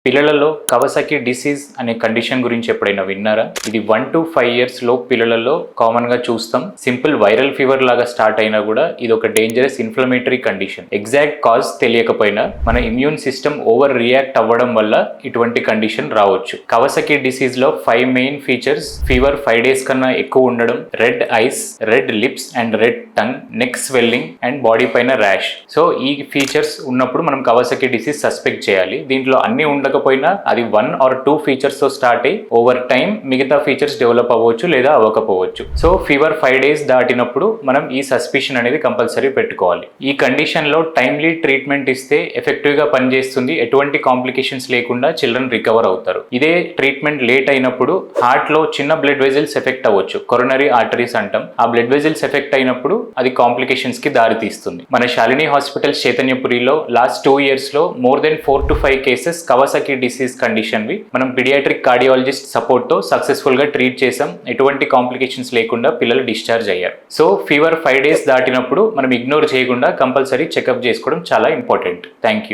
పిల్లలలో Kawasaki disease అనే condition గురించి ఎప్పుడైనా విన్నారా? ఇది 1 to 5 years లో పిల్లలలో కామన్ గా చూస్తాం. సింపుల్ వైరల్ ఫీవర్ లాగా స్టార్ట్ అయినా కూడా ఇది ఒక dangerous inflammatory condition. Exact cause తెలియకపోయినా మన ఇమ్యూన్ సిస్టమ్ ఓవర్ రియాక్ట్ అవ్వడం వల్ల ఇటువంటి కండిషన్ రావచ్చు. కవసాకి డిసీజ్ లో 5 మెయిన్ ఫీచర్స్: ఫీవర్ 5 days కన్నా ఎక్కువ ఉండడం, red ice, red lips and red tongue, neck swelling and body పైన ర్యాష్. సో ఈ ఫీచర్స్ ఉన్నప్పుడు మనం కవసాకి డిసీజ్ సస్పెక్ట్ చేయాలి. దీంట్లో అన్ని ఉండకపోయినా అది 1 or 2 ఫీచర్స్ తో స్టార్ట్ అయ్యి ఓవర్ టైం మిగతా ఫీచర్స్ డెవలప్ అవ్వచ్చు లేదా అవ్వకపోవచ్చు. సో ఫీవర్ 5 days దాటినప్పుడు మనం ఈ సస్పిషన్ అనేది కంపల్సరీ పెట్టుకోవాలి. ఈ కండిషన్ లో టైమ్లీ ట్రీట్మెంట్ ఇస్తే ఎఫెక్టివ్ గా పనిచేస్తుంది. ఎటువంటి కాంప్లికేషన్స్ లేకుండా చిల్డ్రన్ రికవర్ అవుతారు. ఇదే ట్రీట్మెంట్ లేట్ అయినప్పుడు హార్ట్ లో చిన్న బ్లడ్ వెజల్స్ ఎఫెక్ట్ అవ్వచ్చు, కొరోనరీ ఆర్టరీస్ అంటాం. ఆ బ్లడ్ వెజల్స్ ఎఫెక్ట్ అయినప్పుడు అది కాంప్లికేషన్స్ కి దారి తీస్తుంది. మన శాలిని హాస్పిటల్ చైతన్యపురిలో లాస్ట్ 2 years లో more than 4 to 5 cases Kawasaki disease condition వి మనం పీడియాట్రిక్ కార్డియాలజిస్ట్ సపోర్ట్ తో సక్సెస్ఫుల్ గా ట్రీట్ చేసాం. ఎటువంటి కాంప్లికేషన్స్ లేకుండా పిల్లలు డిశ్చార్జ్ అయ్యారు. సో ఫీవర్ 5 days దాటినప్పుడు మనం ఇగ్నోర్ చేయకుండా కంపల్సరీ చెకప్ చేసుకోవడం చాలా ఇంపార్టెంట్. Thank you.